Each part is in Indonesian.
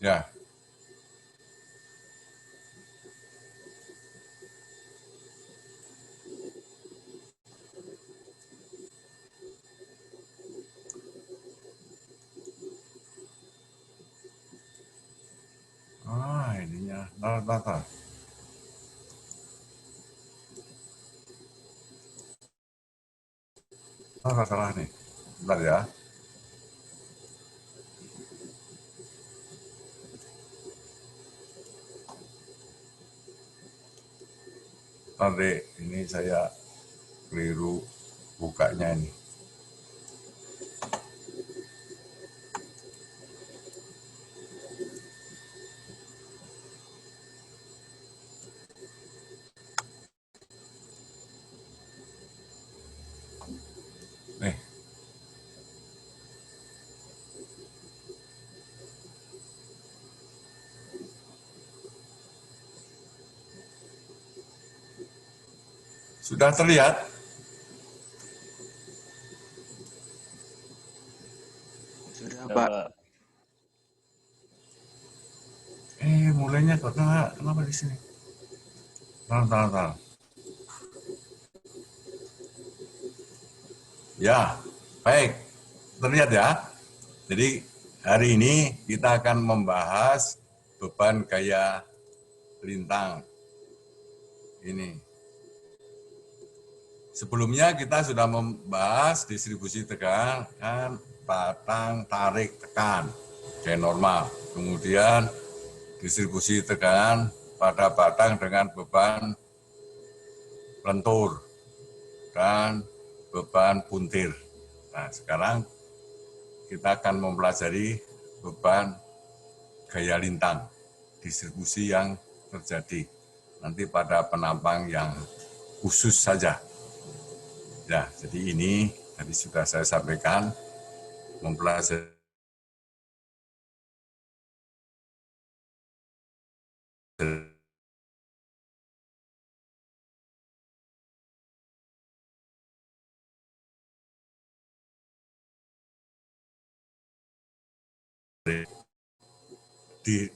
Ya. Ininya. Ntar. Salah nih. Bentar ya. Ntar deh, ini saya keliru bukanya ini. Nih. Sudah terlihat? Sudah, Pak. Mulainya kenapa di sini? Tahan. Ya, baik. Terlihat ya. Jadi hari ini kita akan membahas beban gaya lintang. Ini. Sebelumnya kita sudah membahas distribusi tegangan, batang, tarik, tekan. Gaya normal. Kemudian distribusi tegangan pada batang dengan beban lentur dan beban puntir. Nah, sekarang kita akan mempelajari beban gaya lintang, distribusi yang terjadi nanti pada penampang yang khusus saja. Ya, jadi ini tadi sudah saya sampaikan mempelajari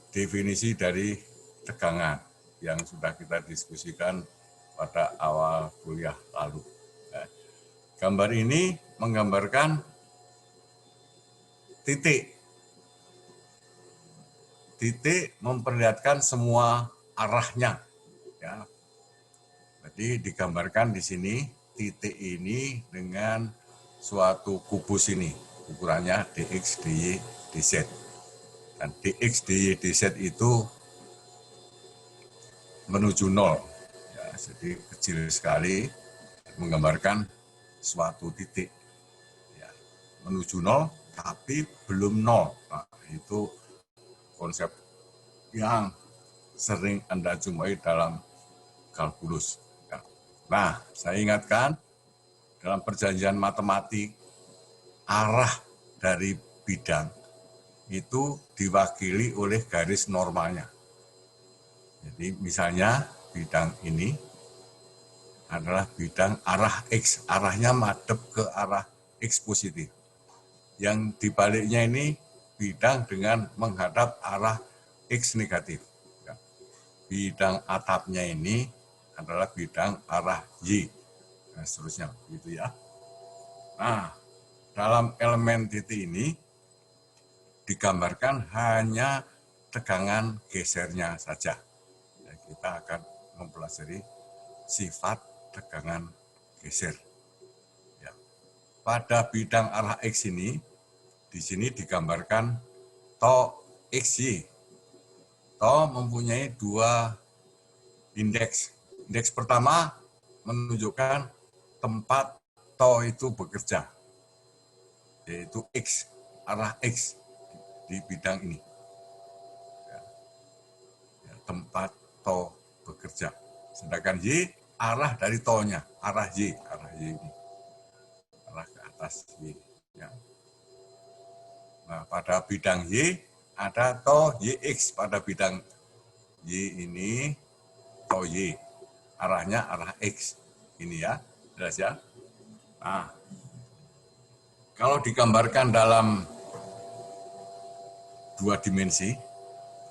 definisi dari tegangan yang sudah kita diskusikan pada awal kuliah lalu. Gambar ini menggambarkan titik. Titik memperlihatkan semua arahnya. Ya. Jadi digambarkan di sini titik ini dengan suatu kubus ini. Ukurannya dx, dy, dz. Dan dx, dy, dz itu menuju 0. Ya, jadi kecil sekali menggambarkan suatu titik. Ya, menuju 0 tapi belum 0. Nah, itu konsep yang sering Anda jumpai dalam kalkulus. Nah, saya ingatkan dalam perjanjian matematik, arah dari bidang itu diwakili oleh garis normalnya. Jadi misalnya bidang ini adalah bidang arah X, arahnya madep ke arah X positif. Yang dibaliknya ini bidang dengan menghadap arah X negatif. Bidang atapnya ini adalah bidang arah Y. Nah, seterusnya, gitu ya. Nah, dalam elemen titik ini digambarkan hanya tegangan gesernya saja. Nah, kita akan mempelajari sifat tegangan geser. Ya. Pada bidang arah X ini, di sini digambarkan to XY. To mempunyai dua indeks. Indeks pertama menunjukkan tempat to itu bekerja, yaitu X, arah X di bidang ini. Ya, tempat to bekerja. Sedangkan Y, arah dari to-nya, arah Y ini. Arah ke atas Y. Ya. Nah, pada bidang Y, ada to YX pada bidang Y ini, to Y. Arahnya arah X. Ini ya, jelas ya. Nah, kalau digambarkan dalam dua dimensi,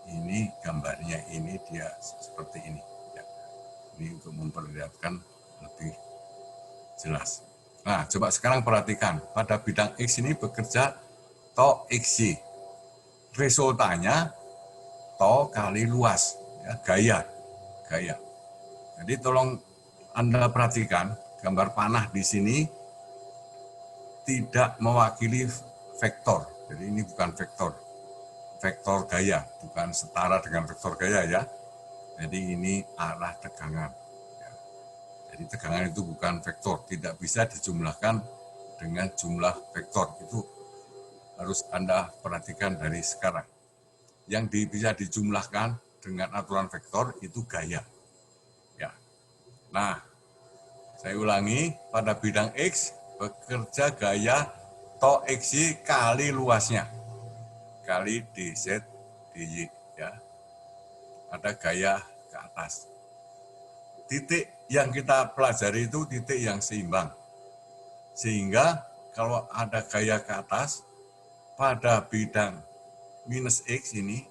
ini gambarnya ini dia seperti ini. Ya. Ini untuk memperlihatkan lebih jelas. Nah, coba sekarang perhatikan. Pada bidang X ini bekerja to XY. Resultanya to kali luas. Ya, gaya. Jadi tolong Anda perhatikan gambar panah di sini tidak mewakili vektor. Jadi ini bukan vektor gaya, bukan setara dengan vektor gaya ya. Jadi ini arah tegangan. Ya. Jadi tegangan itu bukan vektor, tidak bisa dijumlahkan dengan jumlah vektor. Itu harus Anda perhatikan dari sekarang. Yang bisa dijumlahkan dengan aturan vektor itu gaya. Ya. Nah, saya ulangi, pada bidang X bekerja gaya to XY kali luasnya, kali dz dy. Ya. Ada gaya ke atas. Titik yang kita pelajari itu titik yang seimbang. Sehingga kalau ada gaya ke atas, pada bidang minus X ini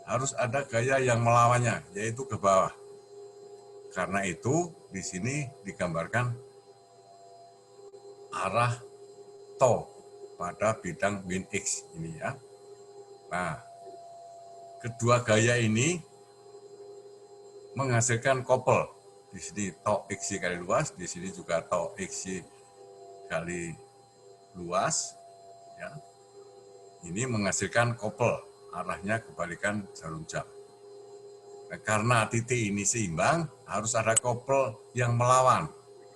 harus ada gaya yang melawannya, yaitu ke bawah. Karena itu di sini digambarkan arah to pada bidang min X ini ya. Nah, kedua gaya ini menghasilkan couple. Di sini to XY kali luas, di sini juga to XY kali luas. Ya. Ini menghasilkan couple, arahnya kebalikan jarum jam. Nah, karena titik ini seimbang, harus ada couple yang melawan.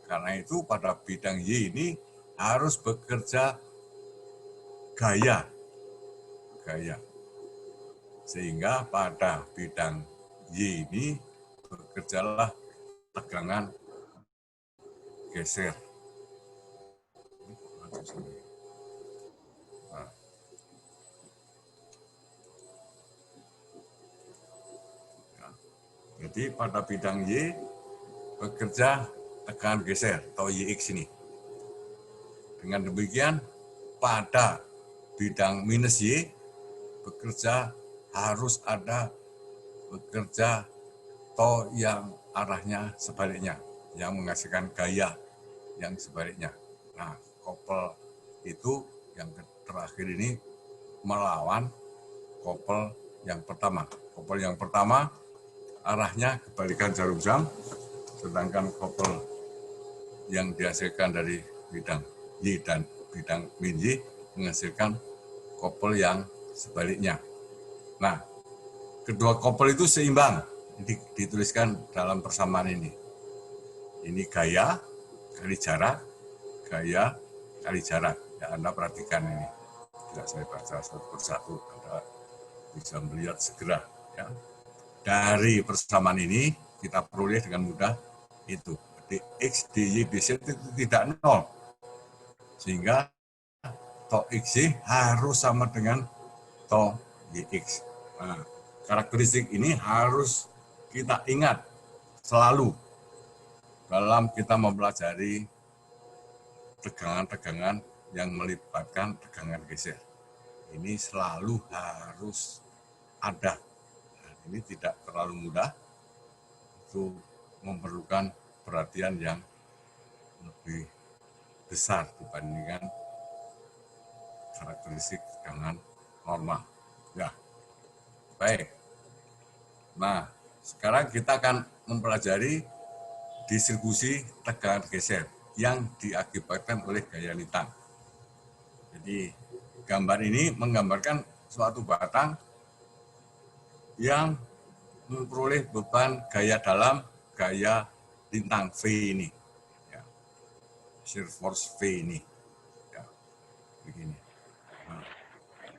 Karena itu pada bidang Y ini harus bekerja gaya. Sehingga pada bidang Y ini bekerjalah tegangan geser. Nah. Jadi pada bidang Y bekerja tegangan geser atau YX ini. Dengan demikian pada bidang minus Y bekerja harus ada bekerja to yang arahnya sebaliknya, yang menghasilkan gaya yang sebaliknya. Nah, couple itu yang terakhir ini melawan couple yang pertama. Couple yang pertama arahnya kebalikan jarum jam, sedangkan couple yang dihasilkan dari bidang Y dan bidang min Y menghasilkan couple yang sebaliknya. Nah, kedua couple itu seimbang, dituliskan dalam persamaan ini. Ini gaya kali jarak, gaya kali jarak. Ya, Anda perhatikan ini. Tidak saya baca satu persatu, Anda bisa melihat segera. Ya. Dari persamaan ini kita peroleh dengan mudah itu. Dx, dy, dz itu tidak nol. Sehingga to xy harus sama dengan to yx. Nah, karakteristik ini harus kita ingat selalu dalam kita mempelajari tegangan-tegangan yang melibatkan tegangan geser. Ini selalu harus ada. Nah, ini tidak terlalu mudah, itu memerlukan perhatian yang lebih besar dibandingkan karakteristik tegangan normal. Ya, baik. Nah, sekarang kita akan mempelajari distribusi tegangan geser yang diakibatkan oleh gaya lintang. Jadi, gambar ini menggambarkan suatu batang yang memperoleh beban gaya dalam gaya lintang V ini. Ya. Shear force V ini. Ya. Begini. Nah,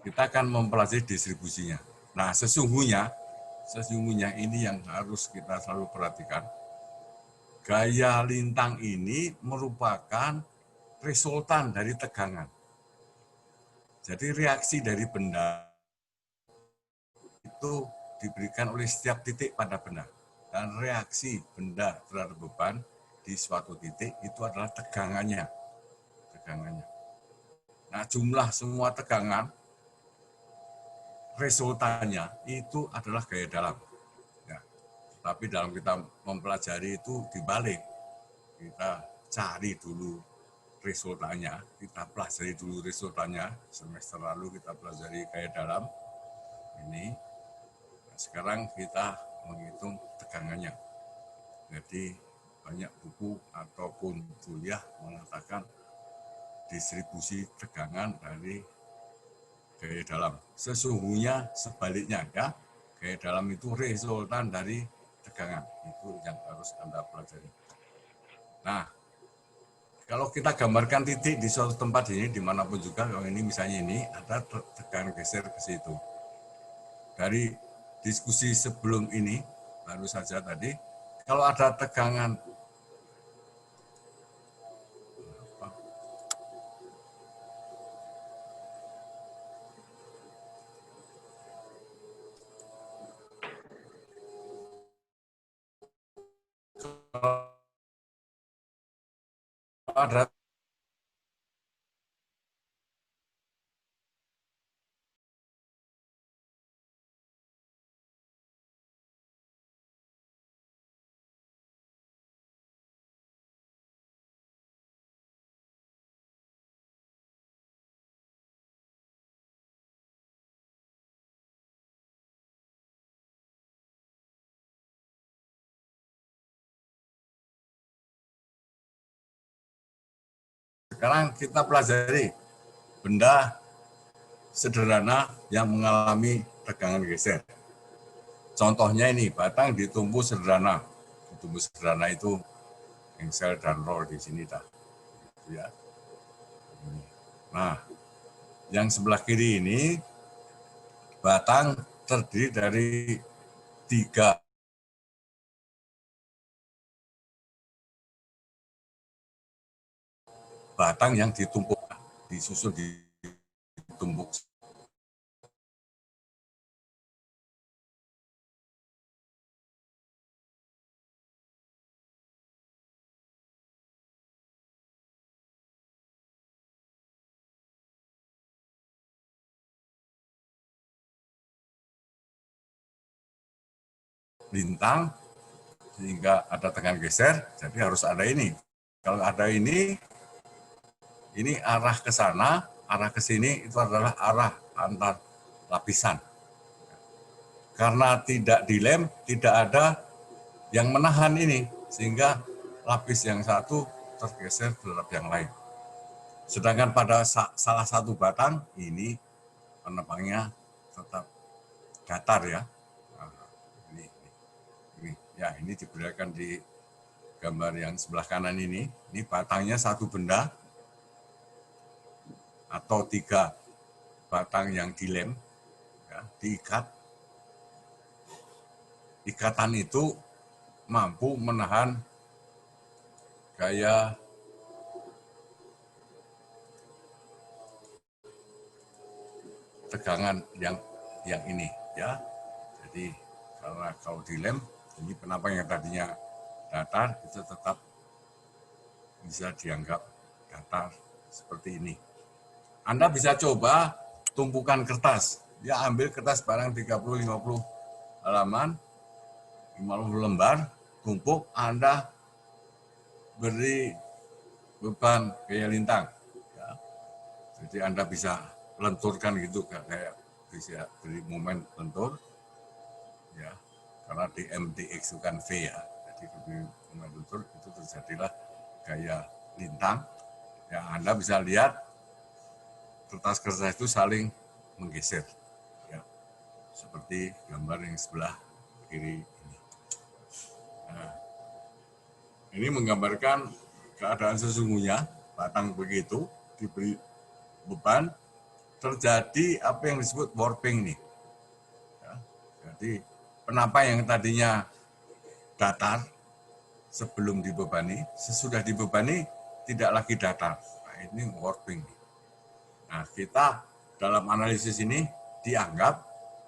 kita akan mempelajari distribusinya. Nah, sesungguhnya ini yang harus kita selalu perhatikan. Gaya lintang ini merupakan resultan dari tegangan. Jadi reaksi dari benda itu diberikan oleh setiap titik pada benda. Dan reaksi benda terhadap beban di suatu titik itu adalah tegangannya. Nah, jumlah semua tegangan resultannya itu adalah gaya dalam. Ya. Tapi dalam kita mempelajari itu dibalik. Kita cari dulu resultannya, kita pelajari dulu resultannya. Semester lalu kita pelajari gaya dalam ini. Nah, sekarang kita menghitung tegangannya. Jadi banyak buku ataupun kuliah mengatakan distribusi tegangan dari gaya dalam. Sesungguhnya sebaliknya ya, gaya dalam itu resultan dari tegangan. Itu yang harus Anda pelajari. Nah, kalau kita gambarkan titik di suatu tempat ini, dimanapun juga, kalau ini misalnya ini, ada tegangan geser ke situ. Dari diskusi sebelum ini, baru saja tadi, kalau ada tegangan ada sekarang kita pelajari benda sederhana yang mengalami tegangan geser. Contohnya ini, batang ditumpu sederhana. Ditumpu sederhana itu engsel dan roll di sini dah. Ya. Nah, yang sebelah kiri ini batang terdiri dari 3 batang yang ditumpuk, disusun ditumpuk. Lintang sehingga ada tegangan geser, jadi harus ada ini. Kalau ada ini arah ke sana, arah ke sini itu adalah arah antar lapisan. Karena tidak dilem, tidak ada yang menahan ini, sehingga lapis yang satu tergeser terhadap yang lain. Sedangkan pada salah satu batang ini penepangnya tetap datar ya. Nah, ini diperlihatkan di gambar yang sebelah kanan ini. Ini batangnya satu benda atau 3 batang yang dilem, ya, diikat. Ikatan itu mampu menahan gaya tegangan yang ini ya. Jadi karena kalau dilem, ini penopang yang tadinya datar itu tetap bisa dianggap datar seperti ini. Anda bisa coba tumpukan kertas. Ya, ambil kertas barang 30-50 halaman, 50 lembar, tumpuk, Anda beri beban gaya lintang. Ya. Jadi Anda bisa lenturkan gitu, kayak bisa beri momen lentur. Ya, karena di MDX itu kan V ya. Jadi beri momen lentur, itu terjadilah gaya lintang. Ya, Anda bisa lihat kertas-kertas itu saling menggeser, ya, seperti gambar yang sebelah kiri ini. Nah, ini menggambarkan keadaan sesungguhnya, batang begitu diberi beban, terjadi apa yang disebut warping nih. Ya, jadi penapa yang tadinya datar sebelum dibebani, sesudah dibebani tidak lagi datar. Nah, ini warping. Nah, kita dalam analisis ini dianggap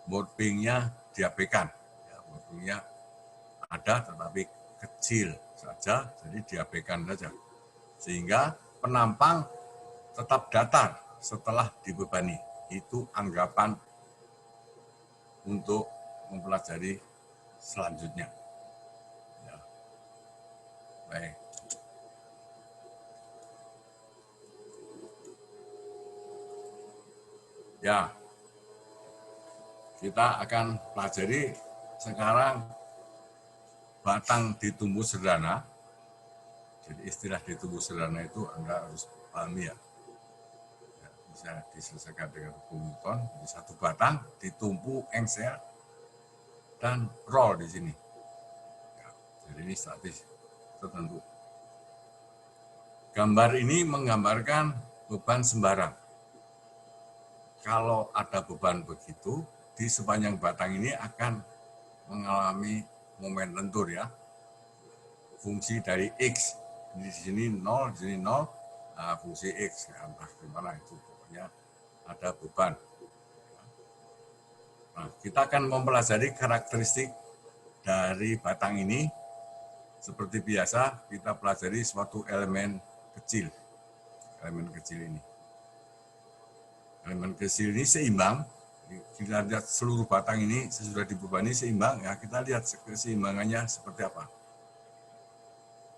warpingnya diabaikan. Ya, warpingnya ada tetapi kecil saja, jadi diabaikan saja. Sehingga penampang tetap datar setelah dibebani. Itu anggapan untuk mempelajari selanjutnya. Ya. Baik. Ya, kita akan pelajari sekarang batang ditumbuh sederhana. Jadi istilah ditumbuh sederhana itu Anda harus pahami ya. Bisa diselesaikan dengan hukum Newton. Jadi satu batang ditumpu engsel dan roll di sini. Ya, jadi ini statis tertentu. Gambar ini menggambarkan beban sembarang. Kalau ada beban begitu, di sepanjang batang ini akan mengalami momen lentur ya. Fungsi dari X, di sini 0, di sini 0, nah, fungsi X, ya, entah gimana itu, pokoknya ada beban. Nah, kita akan mempelajari karakteristik dari batang ini. Seperti biasa, kita pelajari suatu elemen kecil. Elemen kecil ini. Elemen kecil ini seimbang. Kita lihat seluruh batang ini sesudah dibebani seimbang. Ya, kita lihat keseimbangannya seperti apa.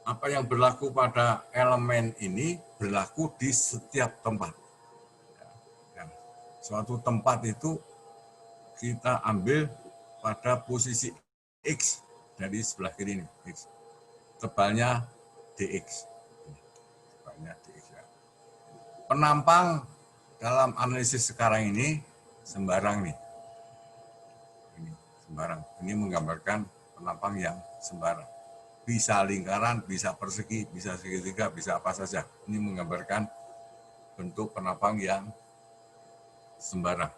Apa yang berlaku pada elemen ini berlaku di setiap tempat. Ya, suatu tempat itu kita ambil pada posisi X dari sebelah kiri ini. X. Tebalnya dx. Tebalnya dx ya. Penampang dalam analisis sekarang ini sembarang nih. Ini sembarang. Ini menggambarkan penampang yang sembarang. Bisa lingkaran, bisa persegi, bisa segitiga, bisa apa saja. Ini menggambarkan bentuk penampang yang sembarang.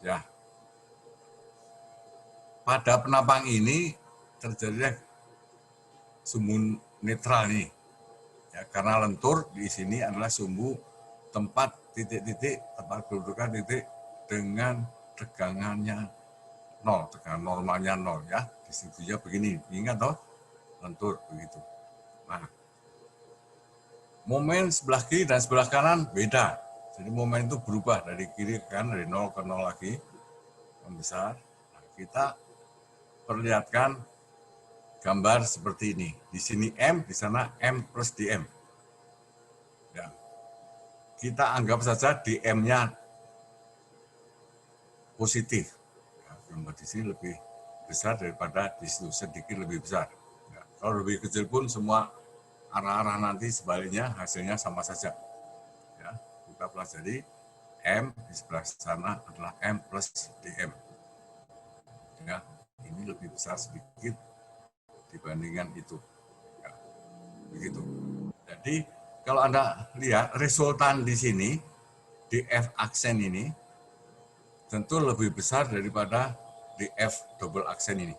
Ya. Pada penampang ini terjadi sumbu netral nih. Ya, karena lentur di sini adalah sumbu tempat titik-titik, tempat kedudukan titik dengan tegangannya 0, tegangan normalnya 0 ya. Distribusinya begini, ingat toh, lentur begitu. Nah, momen sebelah kiri dan sebelah kanan beda. Jadi momen itu berubah dari kiri ke kanan, dari 0 ke 0 lagi, membesar. Nah, kita perlihatkan gambar seperti ini. Di sini M, di sana M plus dm. Ya. Kita anggap saja dm-nya positif. Ya, gambar di sini lebih besar daripada di situ, sedikit lebih besar. Ya. Kalau lebih kecil pun semua arah-arah nanti sebaliknya hasilnya sama saja. Ya. Kita pelajari M di sebelah sana adalah M plus dm. Ya. Ini lebih besar sedikit dibandingkan itu. Ya. Begitu. Jadi kalau Anda lihat resultan di sini, di F aksen ini, tentu lebih besar daripada di F double aksen ini.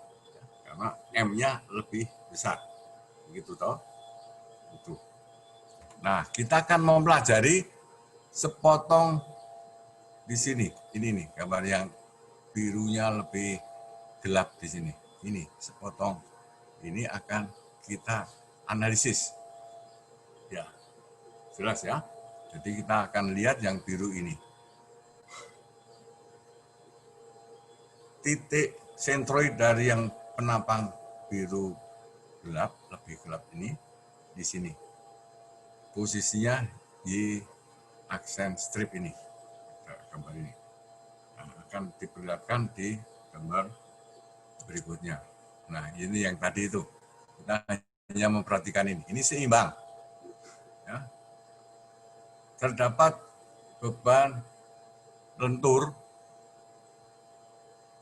Karena M-nya lebih besar. Begitu toh? Itu. Nah, kita akan mempelajari sepotong di sini. Ini nih, gambar yang birunya lebih gelap di sini. Ini sepotong. Ini akan kita analisis. Ya. Jelas ya? Jadi kita akan lihat yang biru ini. Titik sentroid dari yang penampang biru gelap, lebih gelap ini, di sini. Posisinya di aksen strip ini, gambar ini. Nah, akan diperlihatkan di gambar berikutnya. Nah, ini yang tadi itu. Kita hanya memperhatikan ini. Ini seimbang. Ya. Terdapat beban lentur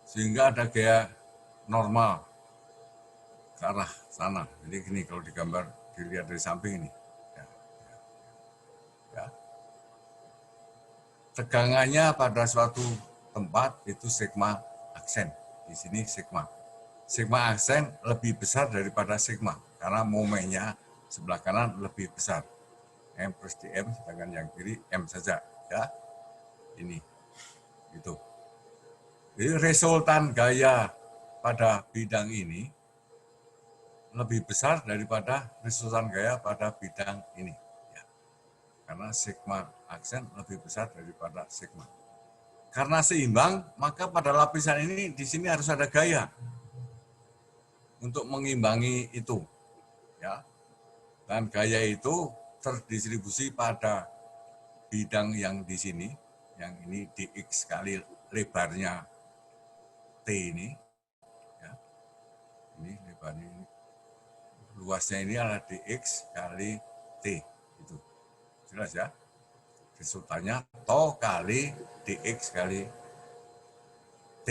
sehingga ada gaya normal ke arah sana. Jadi gini kalau digambar dilihat dari samping ini. Ya. Tegangannya pada suatu tempat itu sigma aksen. Di sini sigma. Sigma aksen lebih besar daripada sigma karena momennya sebelah kanan lebih besar. M plus dm, sedangkan yang kiri M saja. Ya, ini. Itu. Jadi resultan gaya pada bidang ini lebih besar daripada resultan gaya pada bidang ini. Ya. Karena sigma aksen lebih besar daripada sigma. Karena seimbang, maka pada lapisan ini di sini harus ada gaya untuk mengimbangi itu, ya. Dan gaya itu terdistribusi pada bidang yang di sini, yang ini dx kali lebarnya T ini, ya. Ini lebarnya ini, luasnya ini adalah dx kali T, itu jelas ya. Resultannya to kali dx kali T.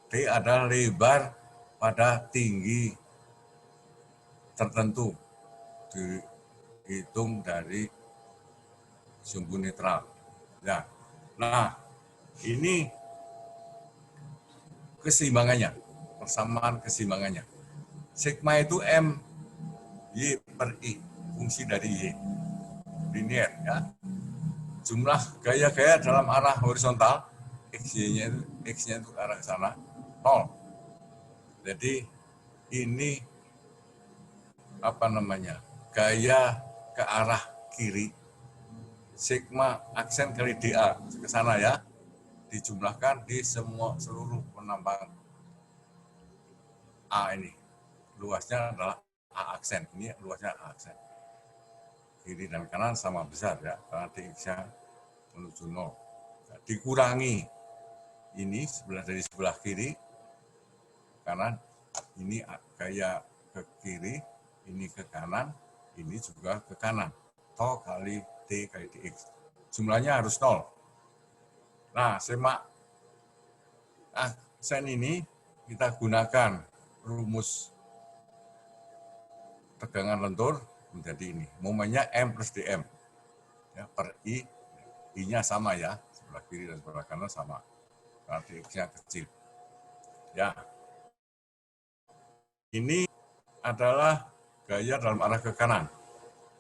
T adalah lebar pada tinggi tertentu dihitung dari sumbu netral. Ya. Nah, ini keseimbangannya, persamaan keseimbangannya. Sigma itu M Y per I, fungsi dari Y. Linear, ya. Jumlah gaya-gaya dalam arah horizontal, X-nya itu ke arah sana, 0. Jadi ini apa namanya, gaya ke arah kiri, sigma aksen kali dA ke sana ya, dijumlahkan di seluruh penambang A ini. Luasnya adalah A aksen, ini luasnya A aksen. Kiri dan kanan sama besar ya, karena dx-nya menuju 0. Nah, dikurangi ini dari sebelah kiri, kanan, ini gaya ke kiri, ini ke kanan, ini juga ke kanan. To kali T kali dx. Jumlahnya harus 0. Nah, semak aksen ini kita gunakan rumus tegangan lentur menjadi ini. Momennya M plus dm. Ya, per I, I-nya sama ya, sebelah kiri dan sebelah kanan sama. Karena dx-nya kecil. Ya. Ini adalah gaya dalam arah ke kanan,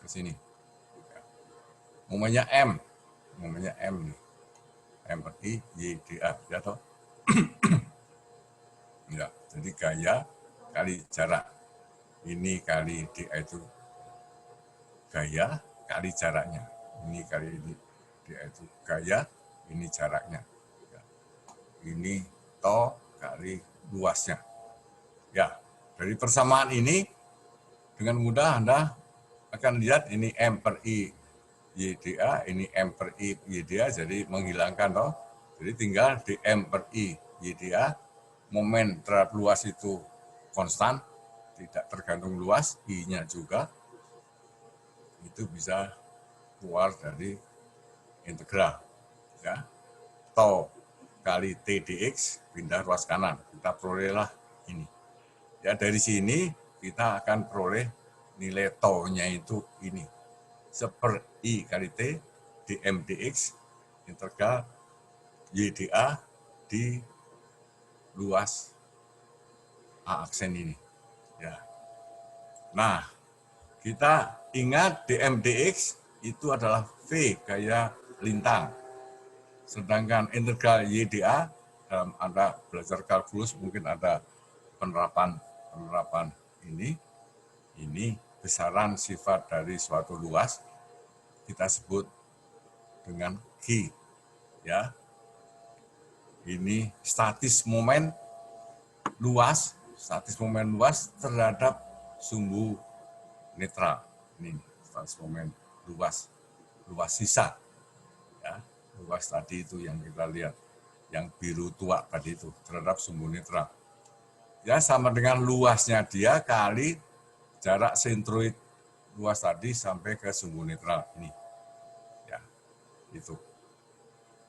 ke sini. Momennya M nih. M per I, Y, dA, ya toh? Ya, jadi gaya kali jarak. Ini kali dA itu gaya kali jaraknya. Ini kali dA itu gaya, ini jaraknya. Ya. Ini to kali luasnya. Ya, dari persamaan ini dengan mudah Anda akan lihat ini M per I YDA, ini M per I YDA, jadi menghilangkan toh. Jadi tinggal dm per I YDA, momen terhadap luas itu konstan, tidak tergantung luas, I-nya juga, itu bisa keluar dari integral. Ya. To kali T dx, pindah ruas kanan, kita perolehlah ini. Ya, dari sini kita akan peroleh nilai to-nya itu ini. Seper I kali T, dm dx, integral YDA di luas A aksen ini. Ya. Nah, kita ingat dm dx itu adalah V gaya lintang. Sedangkan integral YDA, dalam Anda belajar kalkulus mungkin ada penerapan ini besaran sifat dari suatu luas kita sebut dengan G, ya. Ini statis momen luas terhadap sumbu netral. Ini statis momen luas sisa, ya. Luas tadi itu yang kita lihat, yang biru tua tadi itu terhadap sumbu netral. Ya, sama dengan luasnya dia kali jarak sentroid luas tadi sampai ke sumbu netral ini. Ya, itu.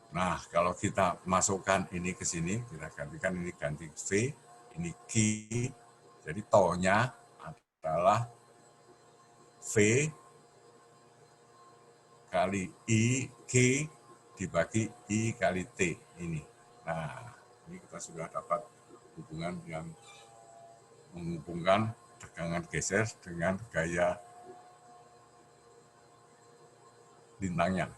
Nah, kalau kita masukkan ini ke sini, kita gantikan ini ganti V, ini Q, jadi to-nya adalah V kali I, Q dibagi I kali T ini. Nah, ini kita sudah dapat hubungan yang menghubungkan tegangan geser dengan gaya lintangnya.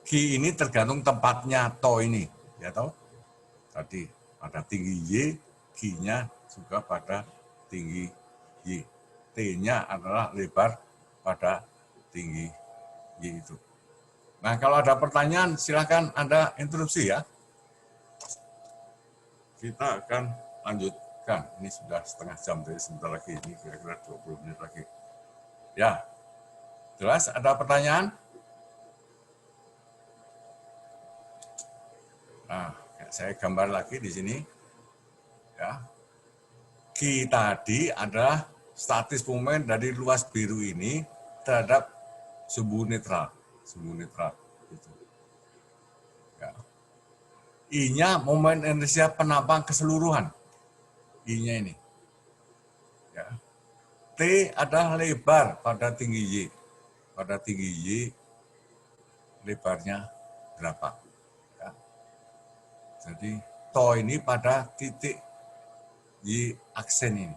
Q ini tergantung tempatnya to ini, ya toh. Tadi pada tinggi Y, Q-nya juga pada tinggi Y. T-nya adalah lebar pada tinggi Y itu. Nah, kalau ada pertanyaan silakan Anda interupsi ya. kita akan lanjutkan. Ini sudah setengah jam, jadi sebentar lagi. Ini kira-kira 20 menit lagi. Ya, jelas? Ada pertanyaan? Nah, saya gambar lagi di sini. Ya, Q tadi adalah statis momen dari luas biru ini terhadap sumbu netral. Gitu. Ya. I-nya momen inersia penampang keseluruhan. I-nya ini. Ya. T adalah lebar pada tinggi Y. Pada tinggi Y, lebarnya berapa? Ya. Jadi, to ini pada titik Y aksen ini.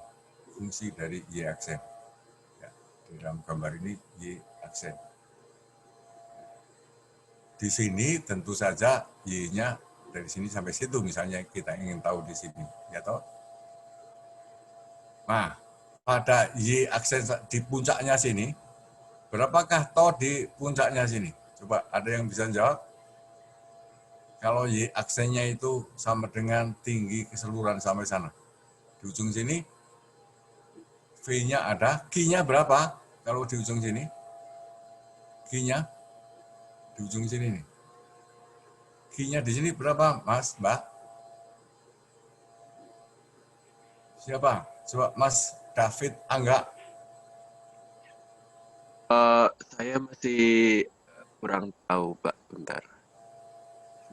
Fungsi dari Y aksen. Ya. Di dalam gambar ini Y aksen. Di sini tentu saja Y-nya dari sini sampai situ, misalnya kita ingin tahu di sini. Ya toh? Nah, pada Y aksen di puncaknya sini, berapakah toh di puncaknya sini? Coba ada yang bisa jawab? Kalau Y aksennya itu sama dengan tinggi keseluruhan sampai sana. Di ujung sini, V-nya ada, Q-nya berapa? Kalau di ujung sini, Q-nya di ujung sini nih. Q-nya di sini berapa, Mas, Mbak? Siapa? Coba Mas David Angga. Saya masih kurang tahu, Pak. Bentar.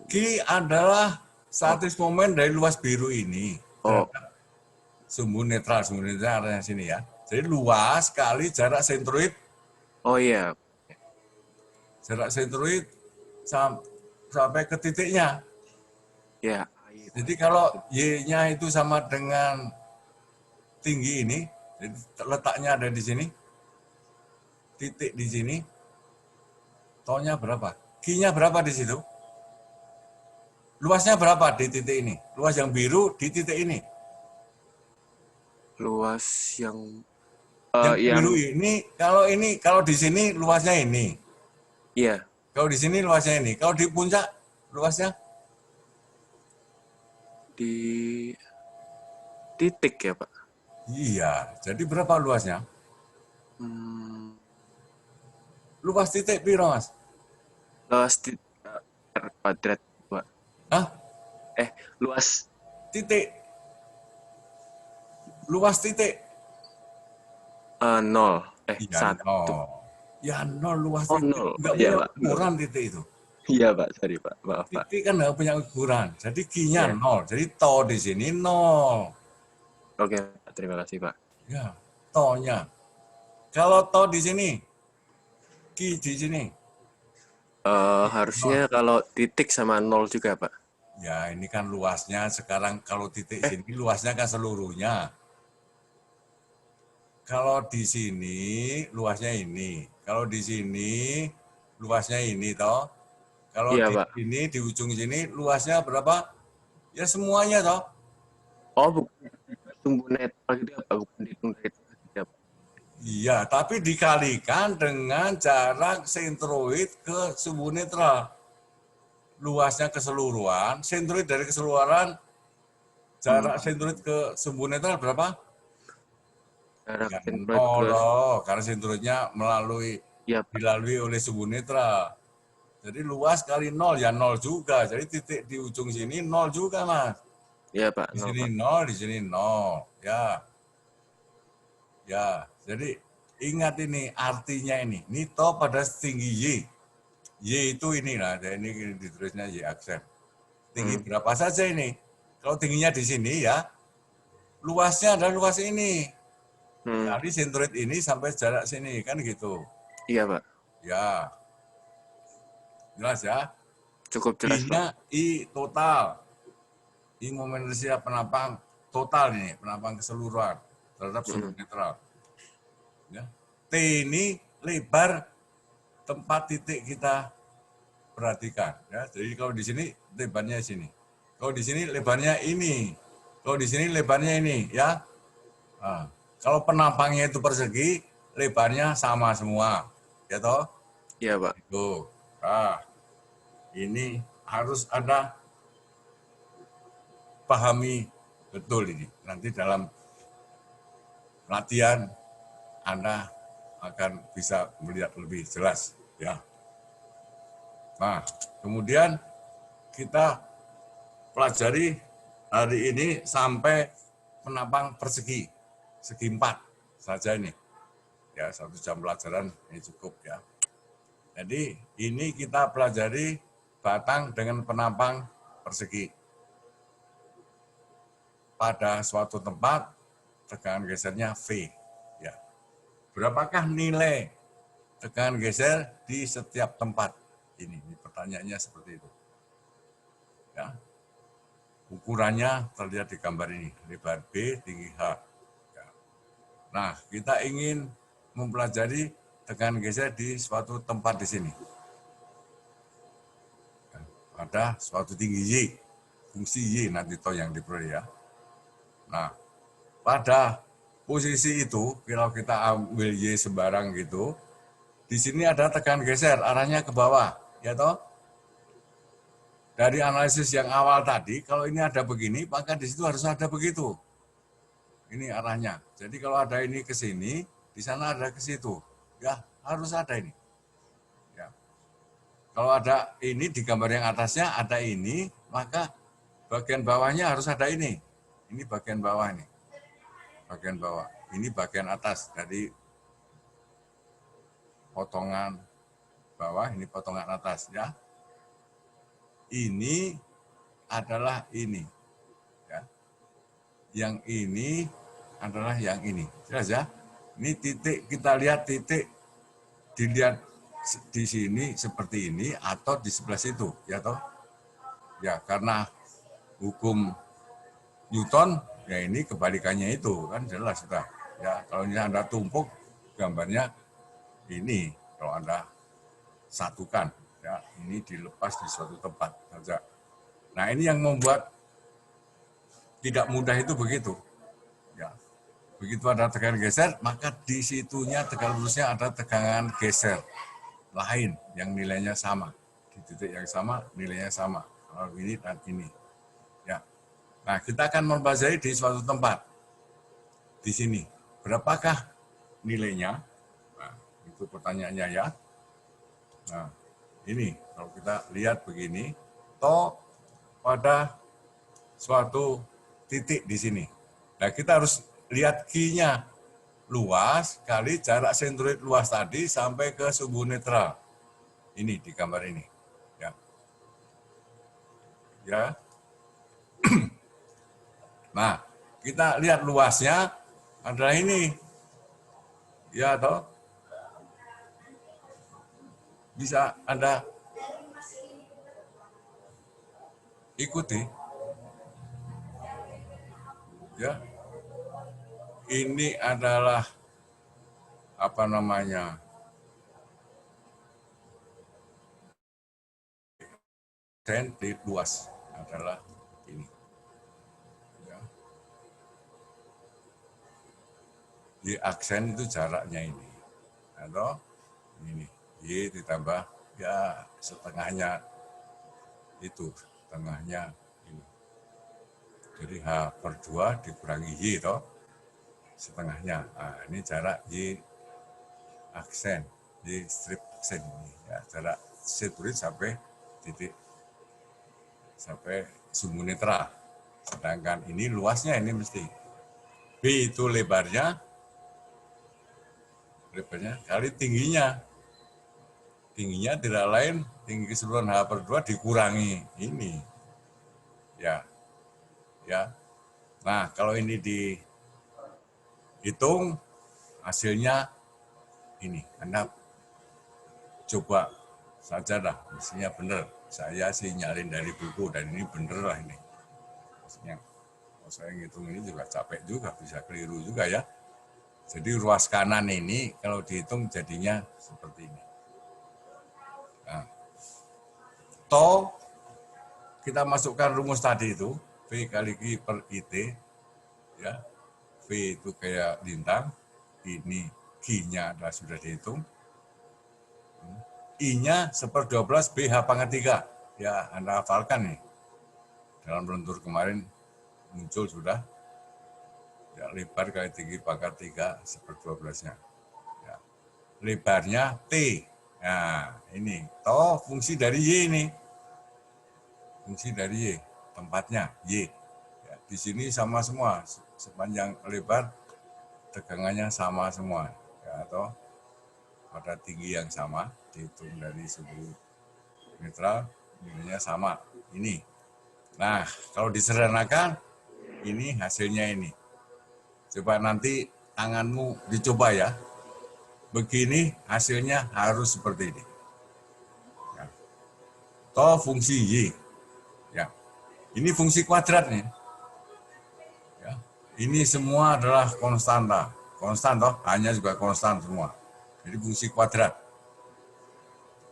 Q adalah statis momen dari luas biru ini terhadap sumbu netral arahnya sini ya. Jadi luas kali jarak sentroid. Oh iya. Jarak sentroid sampai ke titiknya. Ya. Jadi kalau Y-nya itu sama dengan tinggi ini, jadi letaknya ada di sini, titik di sini, to-nya berapa? Q-nya berapa di situ? Luasnya berapa di titik ini? Luas yang biru di titik ini. Luas yang Yang yang biru ini, kalau di sini luasnya ini. iya, Kalau di sini luasnya ini. Kalau di puncak luasnya di titik ya, Pak. iya. Jadi berapa luasnya? Luas titik piro, Mas? Luas R kuadrat, Pak. Hah? Luas Titik. Luas titik. 0. Iya, 1. nol. Ya nol luas Oh, titik. 0. Enggak Iya, punya Pak. ukuran titik itu. Iya, Pak. Sorry, Pak. Maaf, Pak. Titik kan enggak punya ukuran. Jadi Q-nya Iya. nol. Jadi to di sini nol. Oke, Pak. Terima kasih, Pak. Ya, to-nya. Kalau to di sini, Q di sini. Harusnya kalau titik sama 0 juga, Pak. Ya, ini kan luasnya sekarang kalau titik sini luasnya kan seluruhnya. Kalau di sini luasnya ini. Kalau di sini luasnya ini toh. Kalau Iya, di Pak. sini di ujung sini luasnya berapa? Ya semuanya toh. Oh, bukan sumbu netral gitu ya, Pak? Bukan dihitung dari ya, Pak? Iya, tapi dikalikan dengan jarak sentroid ke sumbu netral. Luasnya keseluruhan, sentroid dari keseluruhan, jarak sentroid ke sumbu netral berapa? Jarak Ya sentroid nol ke loh, karena sentroidnya ya, Pak. dilalui oleh sumbu netral. Jadi luas kali nol, ya nol juga. Jadi titik di ujung sini nol juga, Mas. Iya, Pak. Di 0, sini Pak. nol, di sini nol. Ya, ya. Jadi ingat ini artinya ini. Ini to pada tinggi Y. Y itu inilah, ini ditulisnya Y aksen. Tinggi berapa saja ini? Kalau tingginya di sini ya, luasnya adalah luas ini. Kali sentroid ini sampai jarak sini, kan gitu. Iya, Pak. Ya, jelas ya. Cukup jelas, Pak. I-nya I total. I momen inersia penampang total ini, penampang keseluruhan terhadap sumbu netral. Ya. T ini lebar tempat titik kita perhatikan. Ya. Jadi kalau di sini lebarnya sini. Kalau di sini lebarnya ini. Kalau di sini lebarnya ini. Ya. Nah, kalau penampangnya itu persegi, lebarnya sama semua. Ya toh? Iya, Pak. Tuh. Nah, ini harus ada pahami betul ini. Nanti dalam latihan Anda akan bisa melihat lebih jelas, ya. Nah, kemudian kita pelajari hari ini sampai penambang persegi, segi 4 saja ini. Ya, 1 jam pelajaran ini cukup, ya. Jadi ini kita pelajari batang dengan penambang persegi. Pada suatu tempat tegangan gesernya V. Ya. Berapakah nilai tegangan geser di setiap tempat? Ini pertanyaannya seperti itu. Ya. Ukurannya terlihat di gambar ini, lebar B, tinggi H. Ya. Nah, kita ingin mempelajari tegangan geser di suatu tempat di sini. Ya. Ada suatu tinggi Y, fungsi Y nanti toh yang diperoleh, ya. Nah, pada posisi itu, kalau kita ambil Y sembarang gitu, di sini ada tegangan geser, arahnya ke bawah, ya toh? Dari analisis yang awal tadi, kalau ini ada begini, maka di situ harus ada begitu. Ini arahnya. Jadi kalau ada ini ke sini, di sana ada ke situ. Ya, harus ada ini. Ya. Kalau ada ini di gambar yang atasnya, ada ini, maka bagian bawahnya harus ada ini. Ini bagian bawah ini. Bagian bawah. Ini bagian atas dari potongan bawah, ini potongan atas, ya. Ini adalah ini, ya. Yang ini adalah yang ini, jelas ya. Ini titik, kita lihat titik, dilihat di sini seperti ini atau di sebelah situ, ya toh. Ya, karena hukum Newton, ya ini kebalikannya itu, kan jelas sudah. Ya, kalau ini Anda tumpuk, gambarnya ini, kalau Anda satukan. Ya, ini dilepas di suatu tempat saja. Nah, ini yang membuat tidak mudah itu begitu. Ya, begitu ada tegangan geser, maka di situnya tegangan lurusnya ada tegangan geser lain yang nilainya sama. Di titik yang sama, nilainya sama. Kalau ini dan ini. Ya. Nah, kita akan mempelajari di suatu tempat. Di sini. Berapakah nilainya? Nah, itu pertanyaannya, ya. Nah, ini kalau kita lihat begini, toh pada suatu titik di sini. Nah, kita harus lihat Q-nya luas kali jarak sentroid luas tadi sampai ke sumbu netral. Ini di gambar ini. Ya. Ya. Nah, kita lihat luasnya adalah ini. Ya, toh. Bisa Anda ikuti. Ya. Ini adalah apa namanya? Titik luas adalah ini. Ya. Di aksen itu jaraknya ini. Atau ini. Y ditambah ya setengahnya itu, setengahnya ini. Jadi H/2 dikurangi Y toh, setengahnya. Nah, ini jarak Y aksen, Y strip aksen ini. Ya, jarak sentroid sampai titik, sampai sumbu netral. Sedangkan ini luasnya ini mesti. B itu lebarnya kali tingginya. Tingginya tidak lain tinggi keseluruhan H/2 dikurangi ini. Ya. Ya. Nah, kalau ini dihitung hasilnya ini. Anda coba saja dah, mestinya benar. Saya sih nyalin dari buku dan ini bener lah ini. Maksudnya, kalau saya ngitung ini juga capek juga, bisa keliru juga ya. Jadi ruas kanan ini kalau dihitung jadinya seperti ini. Nah, toh kita masukkan rumus tadi itu, V kali Q per IT, ya. V itu kayak lintang, ini Q-nya adalah sudah dihitung. I-nya 1/12 BH pangkat 3. Ya, Anda hafalkan nih. Dalam lentur kemarin muncul sudah ya, lebar kali tinggi pangkat 3 1/12-nya. Ya. Lebarnya T. Nah, ini. Toh fungsi dari Y ini. Fungsi dari Y. Tempatnya Y. Ya, di sini sama semua. Sepanjang lebar, tegangannya sama semua. Ya, atau pada tinggi yang sama. Dihitung dari sumbu netral, nilainya sama. Ini. Nah, kalau disederhanakan, ini hasilnya ini. Coba nanti tanganmu dicoba ya. Begini hasilnya harus seperti ini. Ya. Toh fungsi Y. Ya. Ini fungsi kuadrat nih. Ya. Ini semua adalah konstanta. Konstan toh, hanya juga konstan semua. Jadi fungsi kuadrat.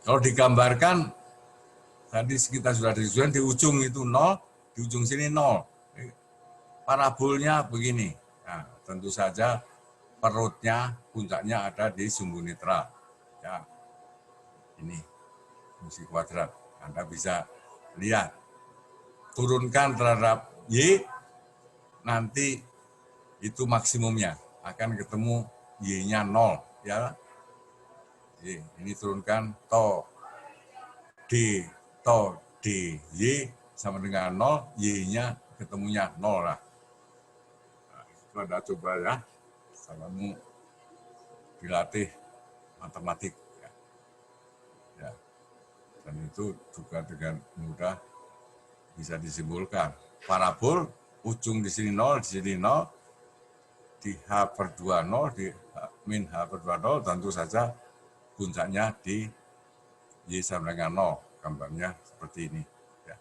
Kalau digambarkan, tadi kita sudah disebutkan di ujung itu 0, di ujung sini 0. Parabolnya begini. Nah, tentu saja perutnya, puncaknya ada di sumbu netral. Ya, ini fungsi kuadrat. Anda bisa lihat. Turunkan terhadap Y, nanti itu maksimumnya. Akan ketemu Y-nya 0. Ya. Y, ini turunkan to D, Y sama dengan 0, Y-nya ketemunya 0 lah. Nah, itu Anda coba ya. Kamu dilatih matematik. Ya. Dan itu juga dengan mudah bisa disimpulkan. Parabol, ujung di sini 0, di sini 0, di H/2 0, di min H/2 0, tentu saja puncaknya di Y sama dengan 0. Gambarnya seperti ini. Ya.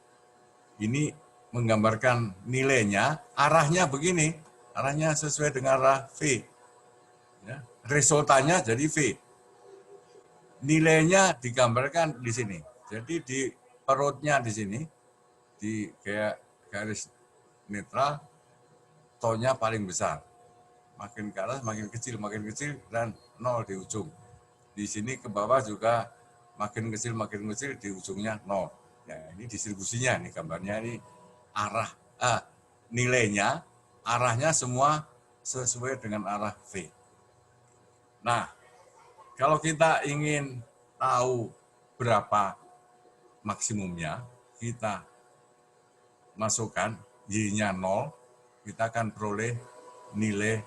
Ini menggambarkan nilainya, arahnya begini. Arahnya sesuai dengan arah V. Ya. Resultanya jadi V. Nilainya digambarkan di sini. Jadi di perutnya di sini, di kayak garis netral, tonya paling besar. Makin ke atas makin kecil, dan 0 di ujung. Di sini ke bawah juga makin kecil, di ujungnya 0. Ya, ini distribusinya, nih gambarnya ini arah, nilainya, arahnya semua sesuai dengan arah V. Nah, kalau kita ingin tahu berapa maksimumnya, kita masukkan Y-nya 0, kita akan peroleh nilai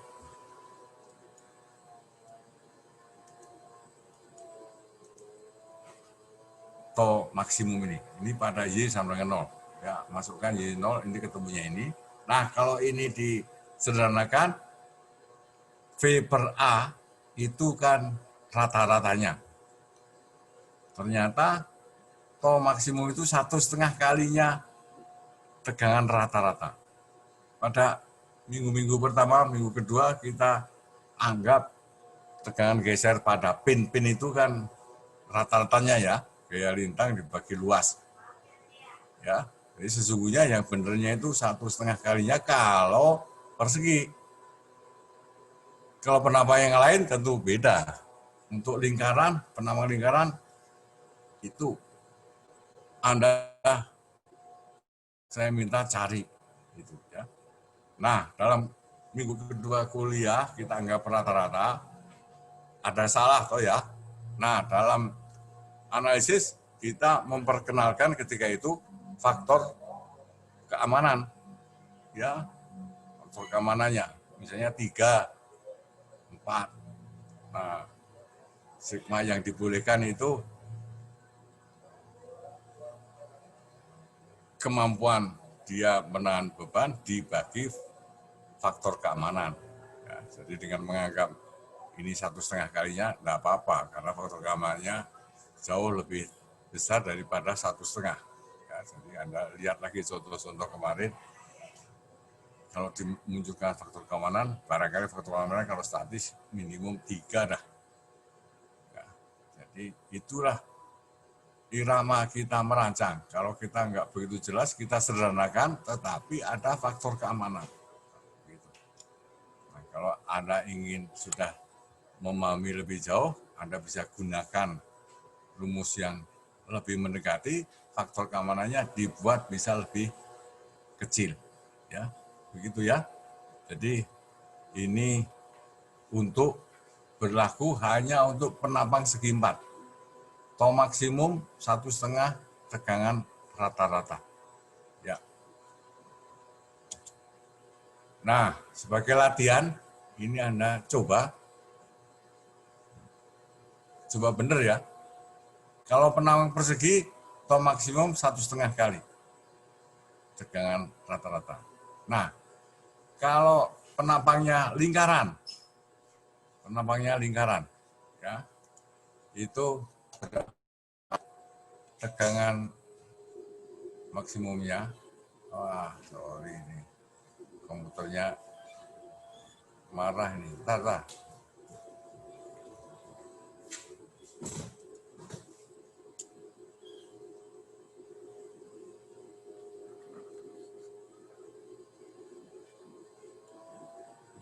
to maksimum ini. Ini pada Y sama dengan 0. Ya, masukkan Y 0, ini ketemunya ini. Nah, kalau ini disederhanakan, V per A itu kan rata-ratanya. Ternyata to maksimum itu 1,5 kalinya tegangan rata-rata. Pada minggu-minggu pertama, minggu kedua kita anggap tegangan geser pada pin-pin itu kan rata-ratanya ya, gaya lintang dibagi luas. Ya, jadi sesungguhnya yang benernya itu 1,5 kalinya kalau persegi. Kalau penambah yang lain tentu beda. Untuk lingkaran, penambah lingkaran itu Anda saya minta cari itu ya. Nah, dalam minggu kedua kuliah kita anggap rata-rata, ada salah toh ya. Nah, dalam analisis kita memperkenalkan ketika itu faktor keamanan ya, faktor keamanannya misalnya 3, 4. Nah, sigma yang dibolehkan itu kemampuan dia menahan beban dibagi faktor keamanan. Ya, jadi dengan menganggap ini 1,5 kalinya tidak apa-apa karena faktor keamanannya jauh lebih besar daripada 1,5. Ya, jadi Anda lihat lagi contoh-contoh kemarin, kalau dimunculkan faktor keamanan, barangkali faktor keamanan kalau statis minimum 3 dah. Ya, jadi itulah irama kita merancang. Kalau kita nggak begitu jelas, kita sederhanakan, tetapi ada faktor keamanan. Nah, kalau Anda ingin sudah memahami lebih jauh, Anda bisa gunakan rumus yang lebih mendekati, faktor keamanannya dibuat bisa lebih kecil. Ya. begitu ya. Jadi ini untuk berlaku hanya untuk penambang segi 4. Tau maksimum 1,5 tegangan rata-rata. Ya. Nah, sebagai latihan, ini Anda coba benar ya. Kalau penambang persegi, tau maksimum 1,5 kali tegangan rata-rata. Nah, kalau penambangnya lingkaran, ya, itu tegangan maksimumnya. Wah, sorry ini komputernya marah ini. Bentar.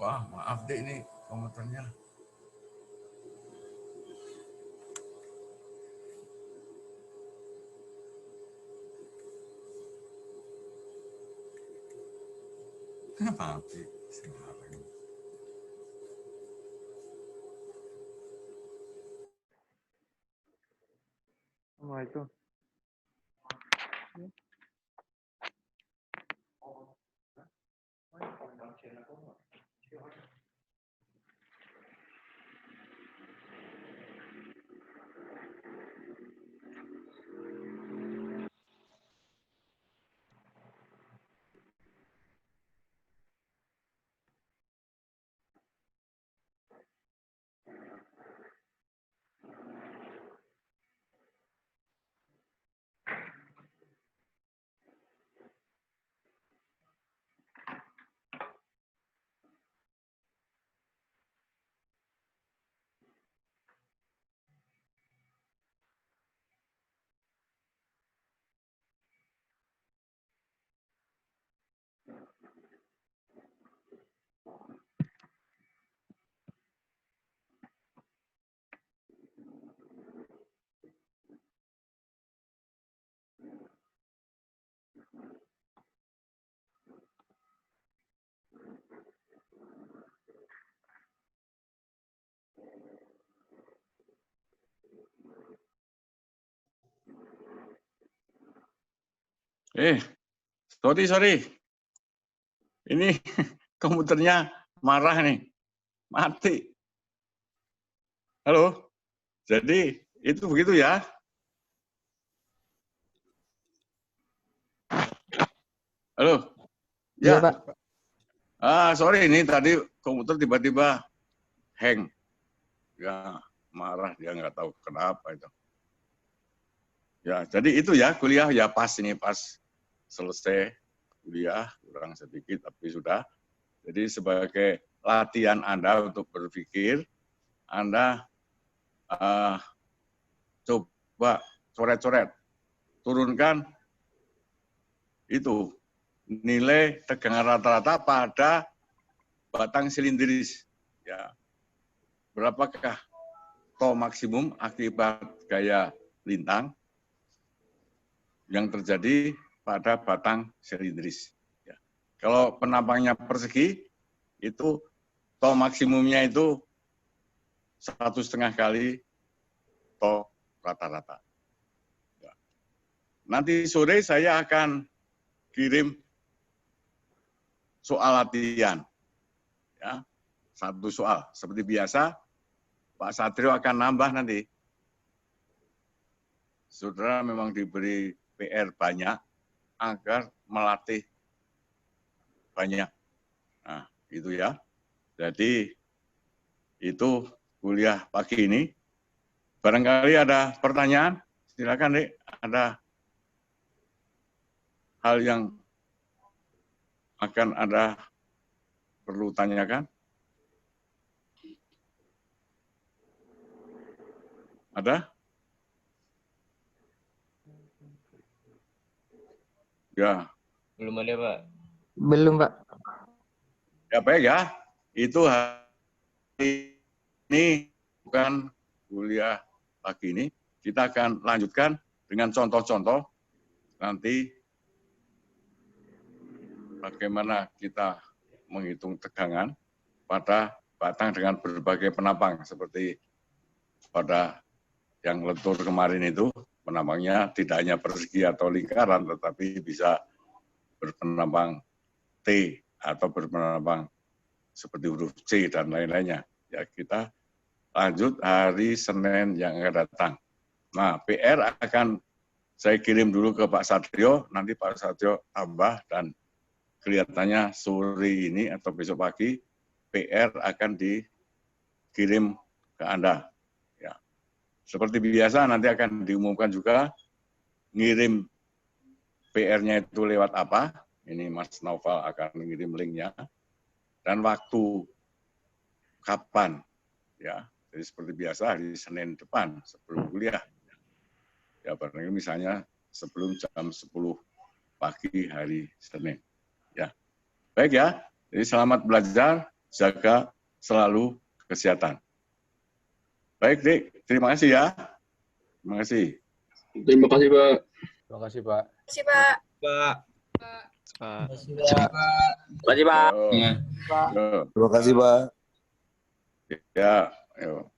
Wah, maaf deh ini komputernya. Maaf sih. Assalamualaikum. Sorry. Ini komputernya marah nih. Mati. Halo. Jadi itu begitu ya. Halo. Iya, Ya. Pak. Sorry ini tadi komputer tiba-tiba hang. Ya, marah dia nggak tahu kenapa itu. Ya, jadi itu ya kuliah ya pas selesai kuliah kurang sedikit tapi sudah. Jadi sebagai latihan Anda untuk berpikir, Anda coba coret-coret, turunkan itu nilai tegangan rata-rata pada batang silindris. Ya, berapakah tau maksimum akibat gaya lintang yang terjadi pada batang silindris. Ya. Kalau penambangnya persegi, itu tau maksimumnya itu 1,5 kali tau rata-rata. Ya. Nanti sore saya akan kirim soal latihan. Ya. 1 soal. Seperti biasa, Pak Satrio akan nambah nanti. Saudara memang diberi PR banyak agar melatih banyak. Nah, itu ya. Jadi itu kuliah pagi ini. Barangkali ada pertanyaan, silakan Dek. Ada hal yang akan Anda perlu tanyakan? Ada? Ya. Belum ada, Pak. Belum, Pak. Ya baik ya. Itu hari ini bukan kuliah pagi ini. Kita akan lanjutkan dengan contoh-contoh nanti bagaimana kita menghitung tegangan pada batang dengan berbagai penambang seperti pada yang lentur kemarin itu, penambangnya tidak hanya persegi atau lingkaran, tetapi bisa berpenambang T atau berpenambang seperti huruf C dan lain-lainnya. Ya, kita lanjut hari Senin yang akan datang. Nah, PR akan saya kirim dulu ke Pak Satrio, nanti Pak Satrio tambah, dan kelihatannya sore ini atau besok pagi PR akan dikirim ke Anda. Ya. Seperti biasa nanti akan diumumkan juga ngirim PR-nya itu lewat apa. Ini Mas Naufal akan mengirim linknya. Dan waktu kapan. Ya. Jadi seperti biasa hari Senin depan sebelum kuliah. Ya, barangkali misalnya sebelum jam 10 pagi hari Senin. Ya. Baik ya. Jadi selamat belajar. Jaga selalu kesehatan. Baik, Dik. Terima kasih ya. Terima kasih. Terima kasih, Pak. Terima kasih, Pak. Terima kasih, Pak. Pak. Terima kasih, Pak. Yo. Terima kasih, Pak. Ya, yo.